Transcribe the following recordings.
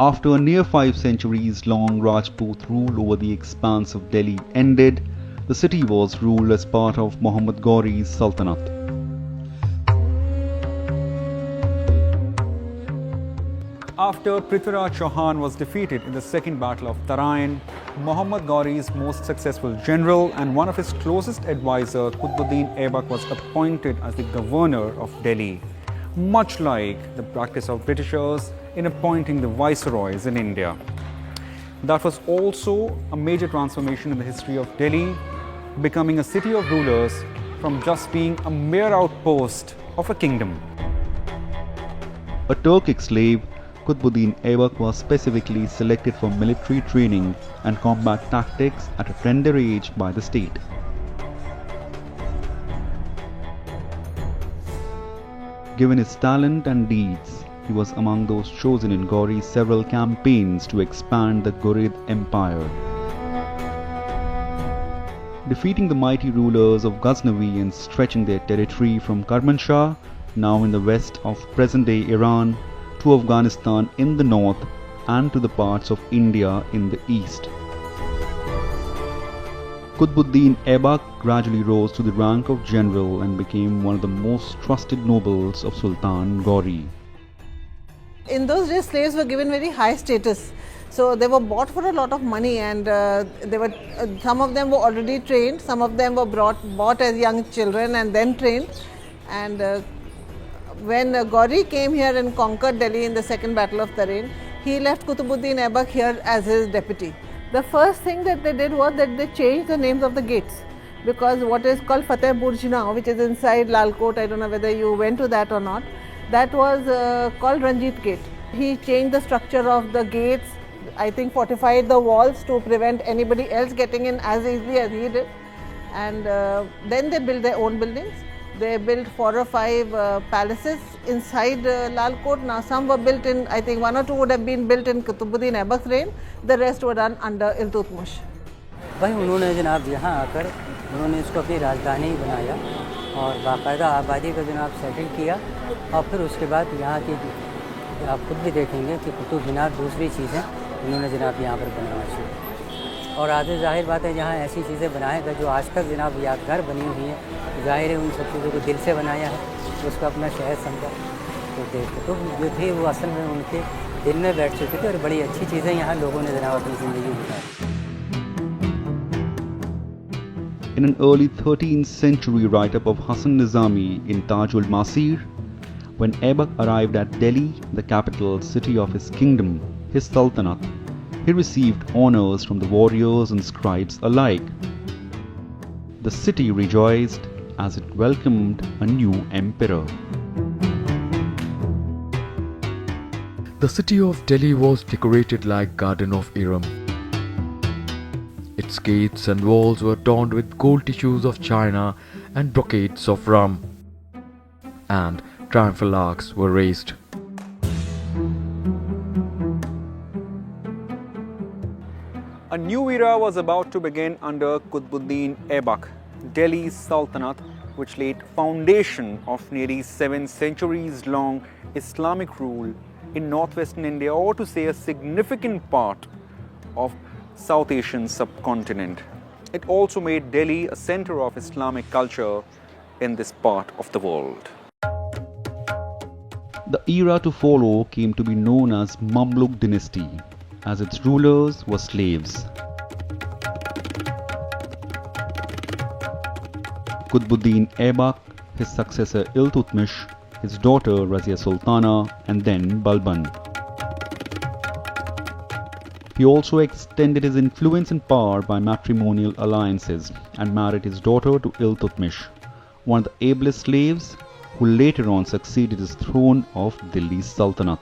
After a near 5 centuries-long Rajput rule over the expanse of Delhi ended, the city was ruled as part of Muhammad Ghori's Sultanate. After Prithviraj Chauhan was defeated in the Second Battle of Tarain, Muhammad Ghori's most successful general and one of his closest advisors, Qutbuddin Aibak, was appointed as the governor of Delhi, much like the practice of Britishers in appointing the viceroys in India. That was also a major transformation in the history of Delhi, becoming a city of rulers from just being a mere outpost of a kingdom. A Turkic slave, Qutbuddin Aibak was specifically selected for military training and combat tactics at a tender age by the state. Given his talent and deeds, he was among those chosen in Ghori's several campaigns to expand the Ghurid Empire. Defeating the mighty rulers of Ghaznavi and stretching their territory from Kermanshah, now in the west of present-day Iran, to Afghanistan in the north and to the parts of India in the east. Qutbuddin Aibak gradually rose to the rank of general and became one of the most trusted nobles of Sultan Ghori. In those days, slaves were given very high status. So they were bought for a lot of money, and some of them were already trained, some of them were bought as young children and then trained. And when Ghori came here and conquered Delhi in the Second Battle of Tarain, he left Qutbuddin Aibak here as his deputy. The first thing that they did was that they changed the names of the gates, because what is called Fateh Burj now, which is inside Lal Kot, I don't know whether you went to that or not, that was called Ranjit Gate. He changed the structure of the gates, I think fortified the walls to prevent anybody else getting in as easily as he did. And then they built their own buildings. They built 4 or 5 palaces inside Lal Kot. Now some were built in, I think 1 or 2 would have been built in Qutbuddin Aibak's reign. The rest were done under Iltutmish. भाई उन्होंने जनाब यहाँ आकर उन्होंने इसको अपनी राजधानी बनाया और बाकायदा आबादी का जनाब सेटल किया और फिर उसके बाद यहाँ की आप खुद भी देखेंगे कि कुतुब मीनार दूसरी चीज़ें उन्होंने जनाब यहाँ पर बनाना शुरू और आगे जाहिर बात है जहाँ ऐसी चीज़ें बनाएगा जो आज तक जनाब यादगार बनी हुई हैं जाहिर है उन सब चीज़ों को दिल से बनाया है उसको अपना शहर समझा तो देखो तो जो थे वो असल में उनके दिल में बैठ चुकी थी और बड़ी अच्छी चीज़ें यहाँ लोगों ने जनाब अपनी ज़िंदगी में बनाई. In an early 13th century write-up of Hasan Nizami in Tajul Masir, when Aibak arrived at Delhi, the capital city of his kingdom, his sultanate, he received honors from the warriors and scribes alike. The city rejoiced as it welcomed a new emperor. The city of Delhi was decorated like Garden of Eden. Its gates and walls were adorned with gold tissues of China and brocades of rum, and triumphal arcs were raised. A new era was about to begin under Qutbuddin Aibak, Delhi's Sultanate, which laid foundation of nearly 7 centuries long Islamic rule in northwestern India, or to say a significant part of South Asian subcontinent. It also made Delhi a center of Islamic culture in this part of the world. The era to follow came to be known as Mamluk dynasty, as its rulers were slaves. Qutbuddin Aibak, his successor Iltutmish, his daughter Razia Sultana, and then Balban. He also extended his influence and power by matrimonial alliances and married his daughter to Iltutmish, one of the ablest slaves who later on succeeded his throne of Delhi's Sultanate.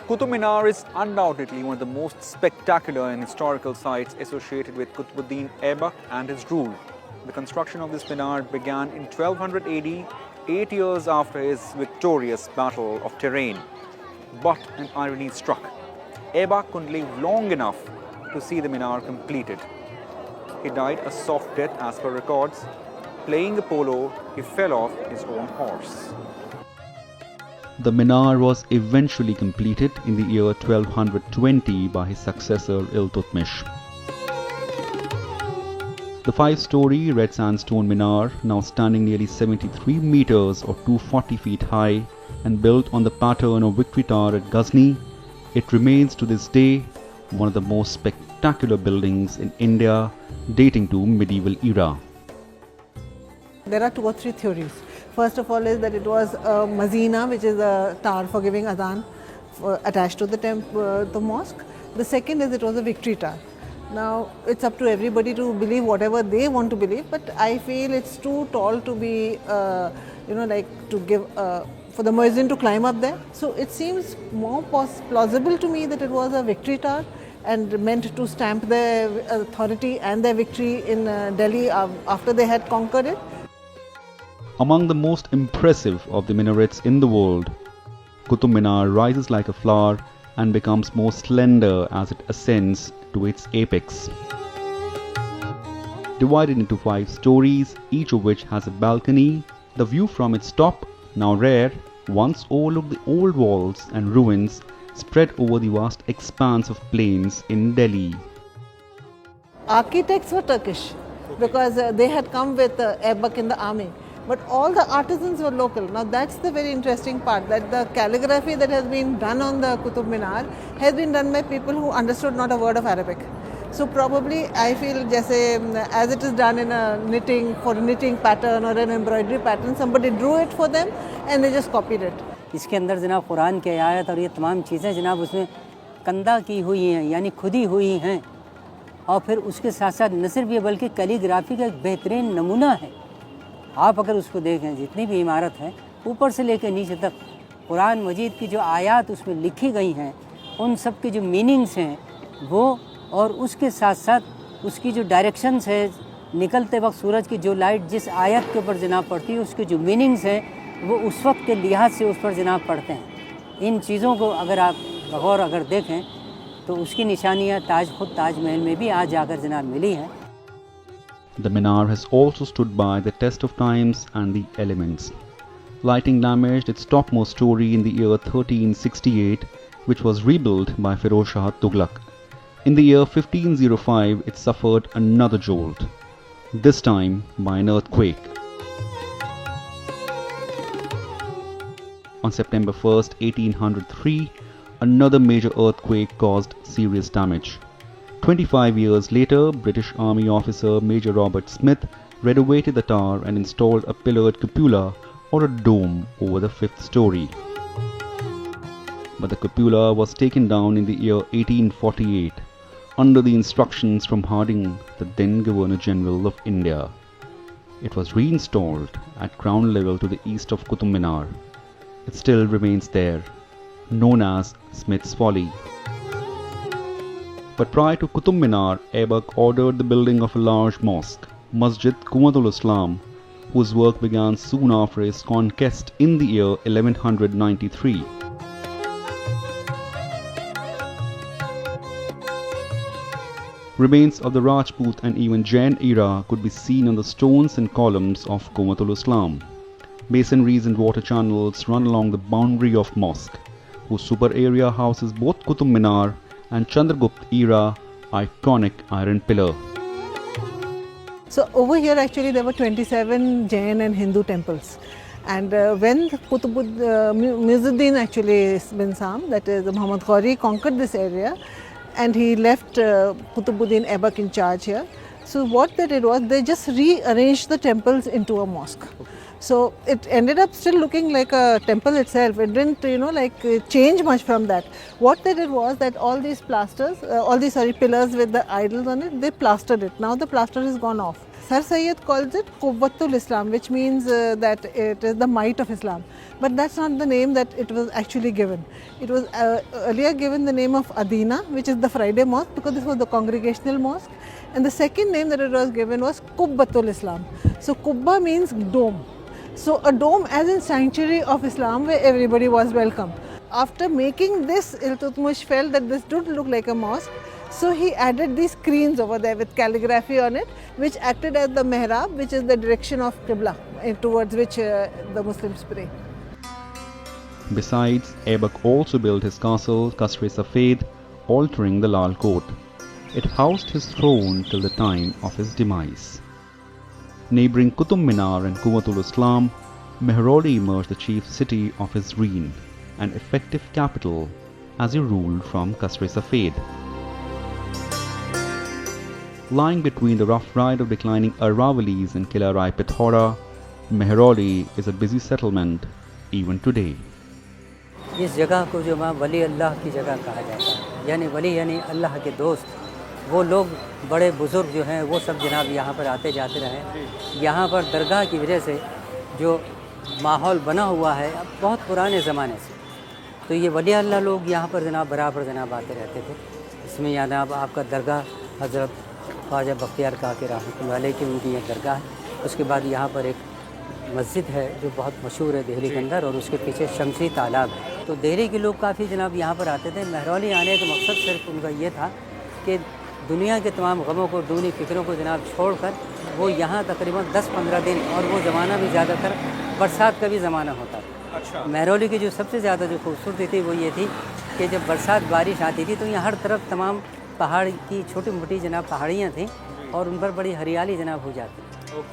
Qutub Minar is undoubtedly one of the most spectacular and historical sites associated with Qutbuddin Aibak and his rule. The construction of this minar began in 1200 AD, 8 years after his victorious Battle of Tarain. But an irony struck. Aibak couldn't live long enough to see the minar completed. He died a soft death as per records. Playing the polo, he fell off his own horse. The minar was eventually completed in the year 1220 by his successor Iltutmish. The 5-story red sandstone minar, now standing nearly 73 meters or 240 feet high and built on the pattern of Victory Tower at Ghazni, it remains to this day one of the most spectacular buildings in India, dating to medieval era. There are 2 or 3 theories. First of all is that it was a mazina, which is a tower for giving adhan attached to the mosque. The second is it was a victory tower. Now it's up to everybody to believe whatever they want to believe, but I feel it's too tall to be, to give for the muezzin to climb up there. So it seems more plausible to me that it was a victory tower and meant to stamp their authority and their victory in Delhi after they had conquered it. Among the most impressive of the minarets in the world, Qutub Minar rises like a flower and becomes more slender as it ascends to its apex. Divided into 5 stories, each of which has a balcony, the view from its top, now rare, once overlooked the old walls and ruins spread over the vast expanse of plains in Delhi. Architects were Turkish because they had come with Aibak in the army. But all the artisans were local. Now that's the very interesting part, that the calligraphy that has been done on the Qutub Minar has been done by people who understood not a word of Arabic. So probably I feel as it is done in a knitting pattern or an embroidery pattern, somebody drew it for them and they just copied it. इसके अंदर जनाब कुरान के आयत और ये तमाम चीज़ें जनाब उसमें कंदा की हुई हैं, यानी खुदी हुई हैं, और फिर उसके साथ साथ न सिर्फ ये बल्कि कैलीग्राफी का एक बेहतरीन नमूना है। आप अगर उसको देखें, जितनी भी इमारत है ऊपर से लेकर नीचे तक कुरान मजीद की जो आयत उसमें लिखी गई हैं, उन सब के जो मीनिंग्स हैं वो, और उसके साथ साथ उसकी जो डायरेक्शंस है, निकलते वक्त सूरज की जो लाइट जिस आयत के ऊपर जनाब पड़ती है उसके जो मीनिंग्स हैं वो उस वक्त के लिहाज से उस पर जनाब पढ़ते हैं। इन चीज़ों को अगर आप बगौर अगर देखें तो उसकी निशानियाँ खुद ताजमहल में भी आज जाकर जनाब मिली हैं। The minar has also stood by the test of times and the elements. Lighting damaged its topmost story in the year 1368, which was rebuilt by Firoz Shah Tughlaq. In the year 1505, it suffered another jolt, this time by an earthquake. On September 1st, 1803, another major earthquake caused serious damage. 25 years later, British Army officer Major Robert Smith renovated the tower and installed a pillared cupola or a dome over the 5th story. But the cupola was taken down in the year 1848 under the instructions from Harding, the then Governor General of India. It was reinstalled at ground level to the east of Qutub Minar. It still remains there, known as Smith's Folly. But prior to Qutub Minar, Aibak ordered the building of a large mosque, Masjid Quwwatul Islam, whose work began soon after his conquest in the year 1193. Remains of the Rajput and even Jain era could be seen on the stones and columns of Quwwatul Islam. Masonries and water channels run along the boundary of mosque, whose super area houses both Qutub Minar and Chandragupta era iconic iron pillar. So over here actually there were 27 Jain and Hindu temples, and when Muizzuddin actually bin Sam, that is Muhammad Ghori, conquered this area and he left Qutbuddin Aibak in charge here. So what they did was they just rearranged the temples into a mosque. So it ended up still looking like a temple itself. It didn't, change much from that. What they did was that all these pillars with the idols on it, they plastered it. Now the plaster has gone off. Sir Sayyid calls it Quwwatul Islam, which means that it is the might of Islam. But that's not the name that it was actually given. It was earlier given the name of Adina, which is the Friday mosque, because this was the congregational mosque. And the second name that it was given was Qubbatul Islam. So Qubba means dome. So a dome as in sanctuary of Islam where everybody was welcome. After making this, Iltutmish felt that this did look like a mosque. So he added these screens over there with calligraphy on it, which acted as the mihrab, which is the direction of Qibla towards which the Muslims pray. Besides, Aibak also built his castle, Kasre Safed, altering the Lal Court. It housed his throne till the time of his demise. Neighbouring Qutub Minar and Quwwatul Islam, Mehrauli emerged the chief city of his reign, an effective capital as he ruled from Kasre Safed. Lying between the rough ride of declining Aravalis and Kila Rai Pithora, Mehrauli is a busy settlement even today. इस जगह को जो वहाँ वली अल्लाह की जगह कहा जाता है, यानी वली यानी अल्लाह के दोस्त, वो लोग बड़े बुज़ुर्ग जो हैं वो सब जनाब यहाँ पर आते जाते रहे। यहाँ पर दरगाह की वजह से जो माहौल बना हुआ है अब बहुत पुराने ज़माने से, तो ये वली अल्लाह लोग यहाँ पर जनाब बराबर जनाब आते रहते थे। इसमें जनाब आपका दरगाह हज़रत ख्वाजा बख्तियार काकी रहमतुल्लाह अलैह की उनकी एक दरगाह है। उसके बाद यहाँ पर एक मस्जिद है जो बहुत मशहूर है दिल्ली के अंदर, और उसके पीछे शमसी तालाब है। तो दिल्ली के लोग काफ़ी जनाब यहाँ पर आते थे। महरौली आने का मकसद सिर्फ उनका ये था कि दुनिया के तमाम गमों को, दूनी फिक्रों को जनाब छोड़कर वो यहाँ तकरीबन 10-15 दिन, और वो ज़माना भी ज़्यादातर बरसात का भी ज़माना होता था। अच्छा। महरौली की जो सबसे ज़्यादा जो खूबसूरती थी वो ये थी कि जब बरसात बारिश आती थी तो यहाँ हर तरफ तमाम पहाड़ की छोटी मोटी जनाब पहाड़ियाँ थीं और उन पर बड़ी हरियाली जनाब हो जाती।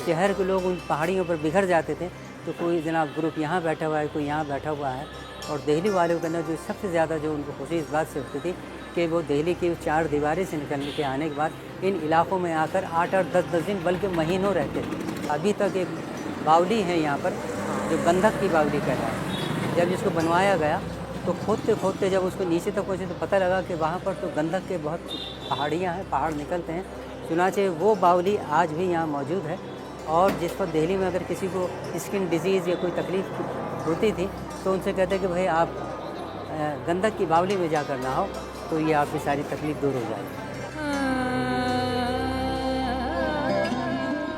शहर के लोग उन पहाड़ियों पर बिखर जाते थे, तो कोई जनाब ग्रुप यहाँ बैठा हुआ है, कोई यहाँ बैठा हुआ है। और दिल्ली वालों के अंदर जो सबसे ज़्यादा जो उनको खुशी इस बात से होती थी कि वो दिल्ली की 4 दीवारें से निकलने के आने के बाद इन इलाक़ों में आकर 8-8, 10-10 दिन बल्कि महीनों रहते थे। अभी तक एक बावली है यहाँ पर जो गंधक की बावली कहता है। जब इसको बनवाया गया तो खोदते खोदते जब उसको नीचे तक पहुँचे तो पता लगा कि वहाँ पर तो गंधक के बहुत पहाड़ियाँ हैं, पहाड़ निकलते हैं। चुनाचे वो बावली आज भी यहाँ मौजूद है, और जिस पर दिल्ली में अगर किसी को स्किन डिजीज़ या कोई तकलीफ़ होती थी तो उनसे कहते कि भाई आप गंधक की बावली में जाकर नहाओ, तो ये आपकी सारी तकलीफ़ दूर हो जाएगी।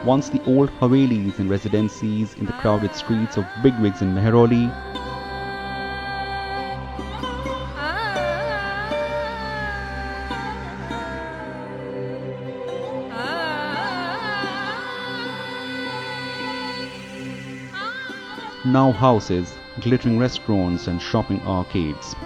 Once the old Havelis and residencies in the crowded streets of bigwigs in Mehrauli, now houses glittering restaurants and shopping arcades.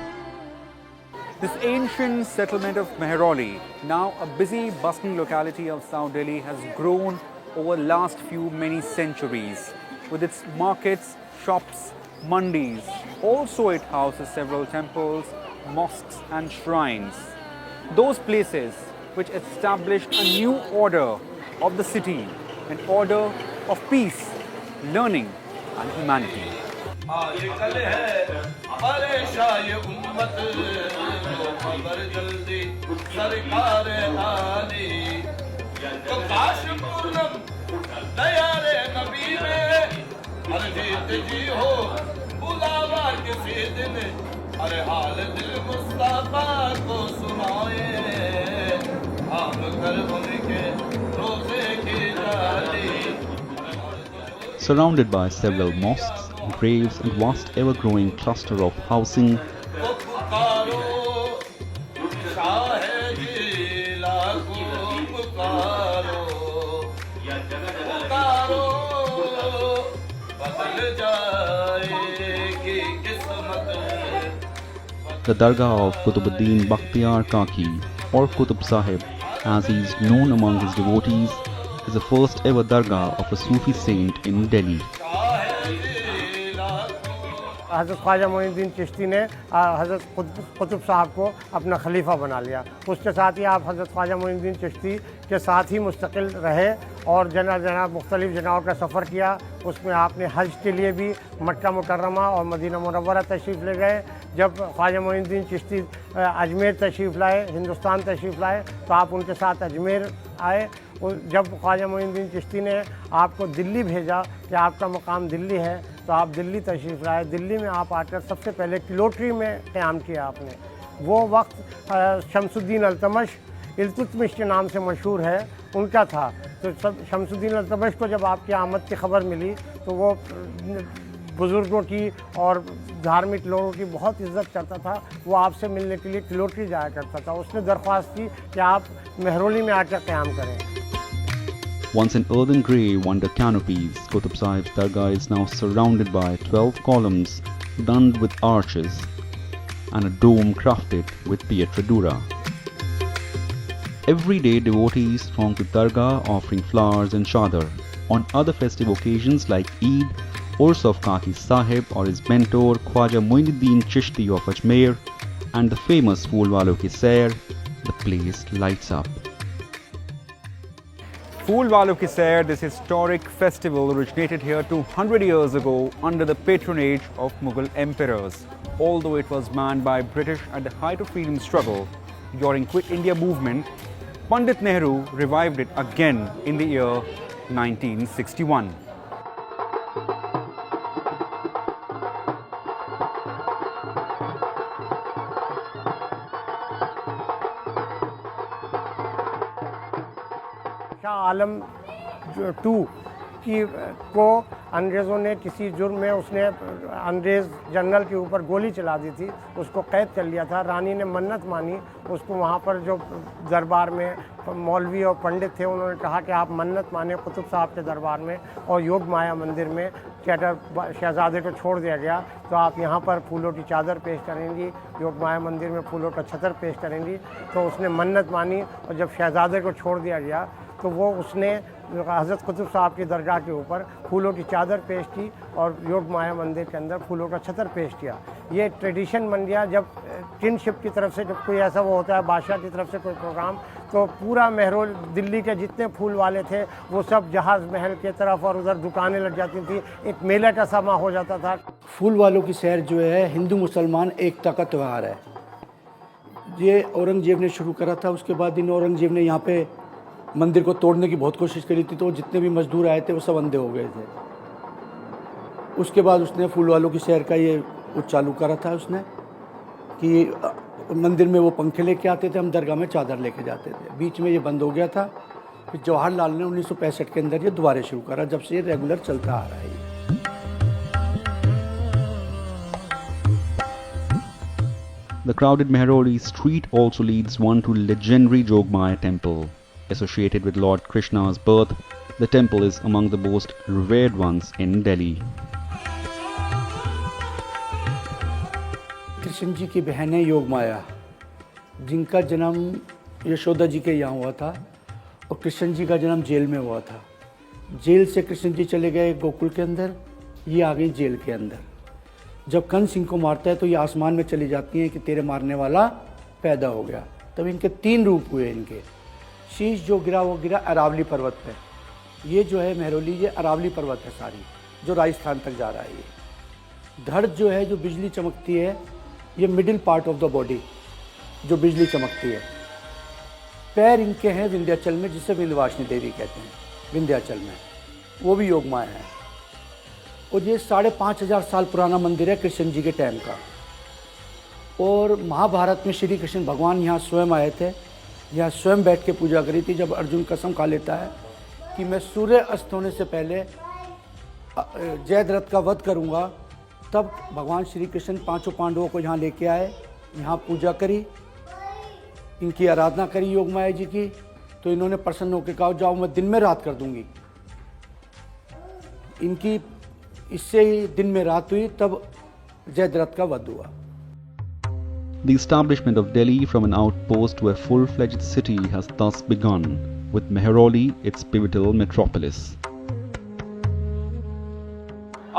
This ancient settlement of Mehrauli, now a busy, bustling locality of South Delhi, has grown over the last many centuries. With its markets, shops, mandis, also it houses several temples, mosques and shrines. Those places which established a new order of the city, an order of peace, learning and humanity. Surrounded by several mosques, graves and vast ever-growing cluster of housing, the Dargah of Qutubuddin Bakhtiar Kaki, or Qutub Sahib, as he is known among his devotees, is the first ever Dargah of a Sufi saint in Delhi. हज़रत ख्वाजा मोइनुद्दीन चिश्ती ने हज़रत कुतुब साहब को अपना खलीफा बना लिया। उसके साथ ही आप हज़रत ख्वाजा मोइनुद्दीन चिश्ती के साथ ही मुस्तकिल रहे और जनाब मुख्तलिफ़ जगहों का सफ़र किया। उसमें आपने हज के लिए भी मक्का मुकर्रमा और मदीना मुनव्वरा तशरीफ़ ले गए। जब ख्वाजा मोइनुद्दीन चिश्ती अजमेर तशरीफ़ लाए, हिंदुस्तान तशरीफ़ लाए, तो आप उनके साथ अजमेर आए। जब ख्वाजा मोइनुद्दीन चिश्ती ने आपको दिल्ली भेजा कि आपका मकाम दिल्ली है, तो आप दिल्ली तशरीफ़ लाए। दिल्ली में आप आकर सबसे पहले किलोट्री में क़याम किया आपने। वो वक्त शमसुद्दीन अल्तमश इल्तुतमिश के नाम से मशहूर है, उनका था। तो शमसुद्दीन अल्तमश को जब आपकी आमद की ख़बर मिली तो वो बुज़ुर्गों की और धार्मिक लोगों की बहुत इज़्ज़त करता था। वो आपसे मिलने के लिए किलोट्री जाया करता था। उसने दरख्वास्त की कि आप मेहरौली में आकर क़याम करें। Once in earthen grey wonder canopies, Qutub Sahib's Dargah is now surrounded by 12 columns domed with arches, and a dome crafted with pietra dura. Every day devotees throng to Dargah offering flowers and chadar. On other festive occasions like Eid, Urs of Kaki Sahib or his mentor Khwaja Muinuddin Chishti of Ajmer and the famous Phoolwalo Ki Sair, the place lights up. Phoolwalo Ki Sair, this historic festival originated here 200 years ago under the patronage of Mughal emperors. Although it was manned by British at the height of freedom struggle during Quit India movement, Pandit Nehru revived it again in the year 1961. Shah Alam two को अंग्रेज़ों ने किसी जुर्म में उसने अंग्रेज़ general के ऊपर गोली चला दी थी, उसको कैद कर लिया था। रानी ने मन्नत मानी, उसको वहाँ पर जो दरबार में मौलवी और पंडित थे उन्होंने कहा कि आप मन्नत माने कुतुब साहब के दरबार में, और योग माया मंदिर में चैटर शहजादे को छोड़ दिया गया। तो आप यहाँ पर फूलों की चादर पेश करेंगी, योग माया मंदिर में फूलों का छतर पेश करेंगी। तो उसने मन्नत मानी और जब शहजादे को छोड़ दिया गया तो वो उसने हज़रत कुतुब साहब की दरगाह के ऊपर फूलों की चादर पेश की और योग माया मंदिर के अंदर फूलों का छतर पेश किया। ये ट्रेडिशन बन गया। जब किंगशिप की तरफ से जब कोई ऐसा वो होता है, बादशाह की तरफ से कोई प्रोग्राम, तो पूरा महरोल दिल्ली के जितने फूल वाले थे वो सब जहाज़ महल के तरफ और उधर दुकानें लग जाती थी, एक मेले का समा हो जाता था। फूल वालों की सैर जो है हिंदू मुसलमान एकता का त्यौहार है। ये औरंगजेब ने शुरू करा था। उसके बाद इन औरंगजेब ने यहाँ पे मंदिर को तोड़ने की बहुत कोशिश करी थी, तो जितने भी मजदूर आए थे वो सब अंधे हो गए थे। उसके बाद उसने फूल वालों की सैर का ये चालू करा था उसने कि मंदिर में वो पंखे लेके आते थे, हम दरगाह में चादर लेके जाते थे। बीच में ये बंद हो गया था, फिर जवाहरलाल ने 1965 के अंदर ये दोबारा शुरू करा, जब से ये रेगुलर चलता आ रहा है। The crowded Mehroli street also leads one to legendary Jogmaya temple. Associated with Lord Krishna's birth, the temple is among the most revered ones in Delhi. Krishna ji की बहन है योग माया, जिनका जन्म यशोदा जी के यहाँ हुआ था, और कृष्ण जी का जन्म जेल में हुआ था। जेल से कृष्ण जी चले गए गोकुल के अंदर, ये आ गई जेल के अंदर। जब कंस इनको मारता है तो ये आसमान में चली जाती हैं कि तेरे मारने वाला पैदा हो गया। तब इनके 3 रूप हुए। इनके शीश जो गिरा वो गिरा अरावली पर्वत पे। ये जो है मेहरौली, ये अरावली पर्वत है सारी, जो राजस्थान तक जा रहा है। ये धड़ जो है, जो बिजली चमकती है, ये middle part of the body जो बिजली चमकती है। पैर इनके हैं विंध्याचल में, जिसे विंध्यवासिनी देवी कहते हैं, विंध्याचल में, वो भी योग माया है। और ये 5,500 साल पुराना मंदिर है कृष्ण जी के टाइम का। और महाभारत में श्री कृष्ण भगवान यहाँ स्वयं आए थे, यहाँ स्वयं बैठ के पूजा करी थी। जब अर्जुन कसम खा लेता है कि मैं सूर्य अस्त होने से पहले जयद्रथ का वध करूँगा, तब भगवान श्री कृष्ण 5 पांडवों को यहाँ लेके आए, यहाँ पूजा करी, इनकी आराधना करी योग माया जी की। तो इन्होंने प्रसन्न होकर कहा जाओ मैं दिन में रात कर दूँगी। इनकी इससे ही दिन में रात हुई, तब जयद्रथ का वध हुआ। The establishment of Delhi from an outpost to a full-fledged city has thus begun, with Mehroli its pivotal metropolis.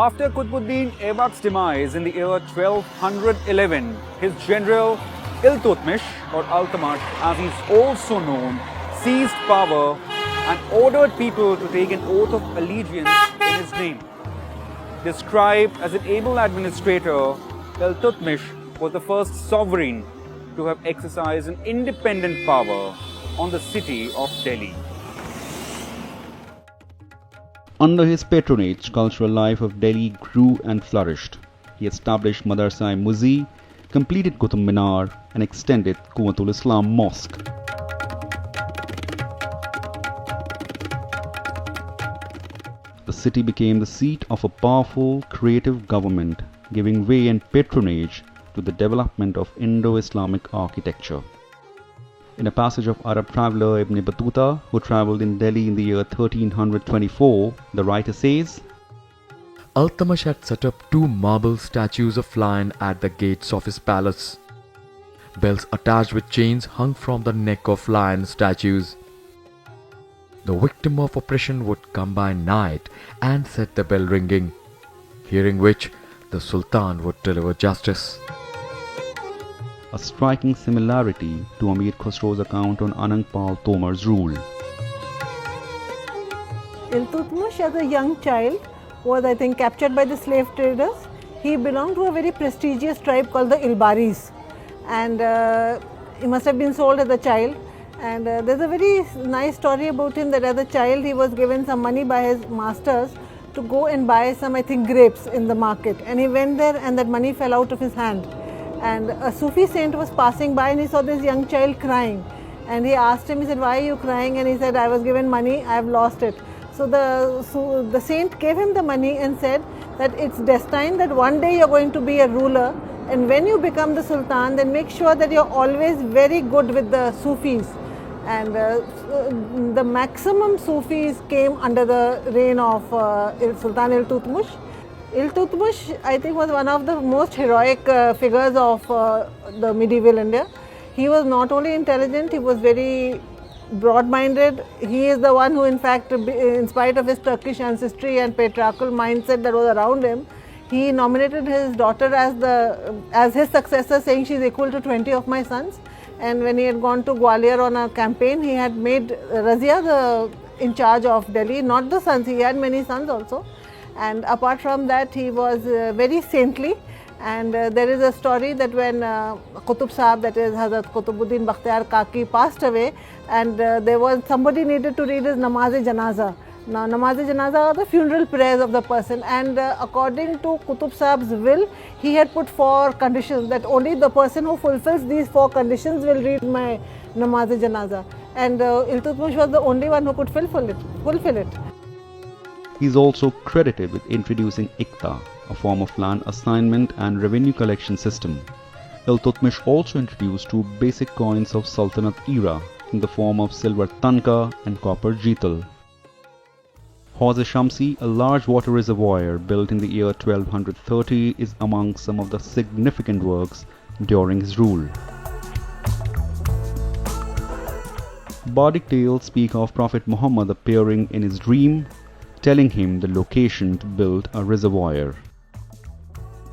After Qutbuddin Aibak's demise in the year 1211, his general Iltutmish, or Altamash as he is also known, seized power and ordered people to take an oath of allegiance in his name. Described as an able administrator, Iltutmish was the first sovereign to have exercised an independent power on the city of Delhi. Under his patronage, cultural life of Delhi grew and flourished. He established Madarsa-e-Muzi, completed Qutub Minar, and extended Quwwatul Islam Mosque. The city became the seat of a powerful, creative government, giving way and patronage to the development of Indo-Islamic architecture. In a passage of Arab traveller Ibn Battuta, who travelled in Delhi in the year 1324, the writer says, Iltutmish had set up 2 marble statues of lion at the gates of his palace. Bells attached with chains hung from the neck of lion statues. The victim of oppression would come by night and set the bell ringing, hearing which the Sultan would deliver justice. A striking similarity to Amir Khusro's account on Anangpal Tomar's rule. Iltutmish as a young child was, I think, captured by the slave traders. He belonged to a very prestigious tribe called the Ilbaris, and he must have been sold as a child. And there's a very nice story about him that as a child he was given some money by his masters to go and buy some, I think, grapes in the market. And he went there and that money fell out of his hand. And a Sufi saint was passing by and he saw this young child crying. And he asked him, he said, "Why are you crying?" And he said, "I was given money, I have lost it." So the saint gave him the money and said that it's destined that one day you're going to be a ruler, and when you become the Sultan, then make sure that you're always very good with the Sufis. And the maximum Sufis came under the reign of Sultan Iltutmish. Iltutmish, I think, was one of the most heroic figures of the medieval India. He was not only intelligent, he was very broad-minded. He is the one who, in fact, in spite of his Turkish ancestry and patriarchal mindset that was around him, he nominated his daughter as his successor, saying she's equal to 20 of my sons. And when he had gone to Gwalior on a campaign, he had made Razia in charge of Delhi, not the sons, he had many sons also. And apart from that, he was very saintly. And there is a story that when Qutub Sahab, that is Hazrat Qutubuddin Bakhtiyar Kaki, passed away, and there was somebody needed to read his Namaz-e-Janaza. Now, Namaz-e-Janaza are the funeral prayers of the person, and according to Qutub Sahab's will, he had put 4 conditions, that only the person who fulfills these 4 conditions will read my Namaz-e-Janaza. And Iltutmish was the only one who could fulfill it. He is also credited with introducing Ikta, a form of land assignment and revenue collection system. Iltutmish also introduced 2 basic coins of Sultanate era in the form of silver tanka and copper jital. Hauz-e-Shamsi, a large water reservoir built in the year 1230, is among some of the significant works during his rule. Bardic tales speak of Prophet Muhammad appearing in his dream, telling him the location to build a reservoir.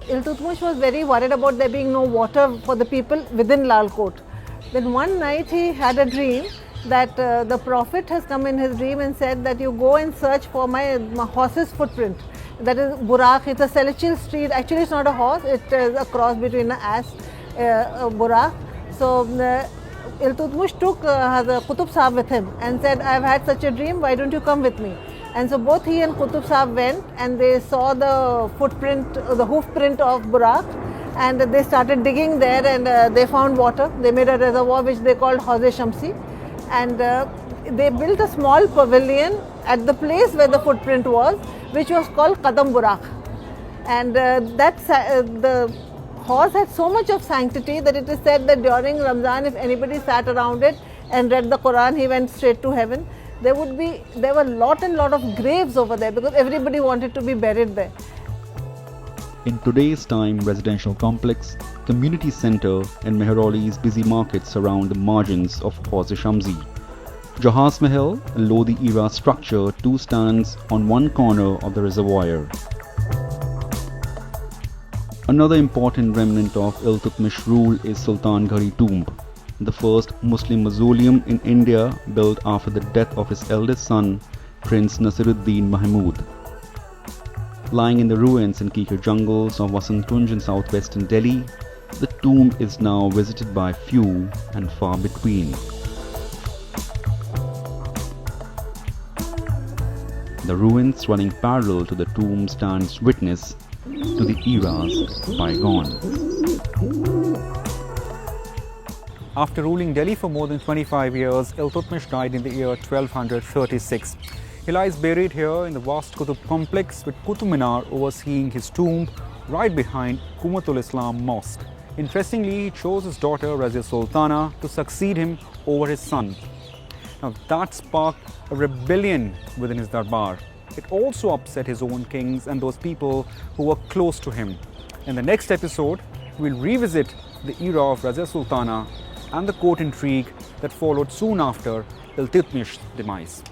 Iltutmish was very worried about there being no water for the people within Lal Kot. Then one night he had a dream that the Prophet has come in his dream and said that you go and search for my horse's footprint. That is Buraq. It's a celestial steed. Actually, it's not a horse. It is a cross between an ass, Buraq. So Iltutmish took Qutub Sahab with him and said, "I've had such a dream. Why don't you come with me?" And so both he and Qutub Sahab went, and they saw the footprint, the hoof print of Buraq, and they started digging there, and they found water. They made a reservoir which they called Hauz-e-Shamsi. And they built a small pavilion at the place where the footprint was, which was called Qadam Buraq. And the horse had so much of sanctity that it is said that during Ramzan, if anybody sat around it and read the Quran, he went straight to heaven. There were lot of graves over there because everybody wanted to be buried there. In today's time, residential complex, community center and Mehroli's busy markets surround the margins of Hauz-e-Shamsi. Jahaz Mahal, a Lodi era structure, 2 stands on one corner of the reservoir. Another important remnant of Iltutmish rule is Sultan Ghari tomb, the first Muslim mausoleum in India built after the death of his eldest son, Prince Nasiruddin Mahmud. Lying in the ruins and Kikar jungles of Vasantunj in southwestern Delhi, the tomb is now visited by few and far between. The ruins running parallel to the tomb stands witness to the era's bygone. After ruling Delhi for more than 25 years, Iltutmish died in the year 1236. He lies buried here in the vast Qutub complex with Qutub Minar overseeing his tomb right behind Quwwatul Islam Mosque. Interestingly, he chose his daughter Razia Sultana to succeed him over his son. Now that sparked a rebellion within his darbar. it also upset his own kings and those people who were close to him. In the next episode, we'll revisit the era of Raja Sultana and the court intrigue that followed soon after Iltutmish's demise.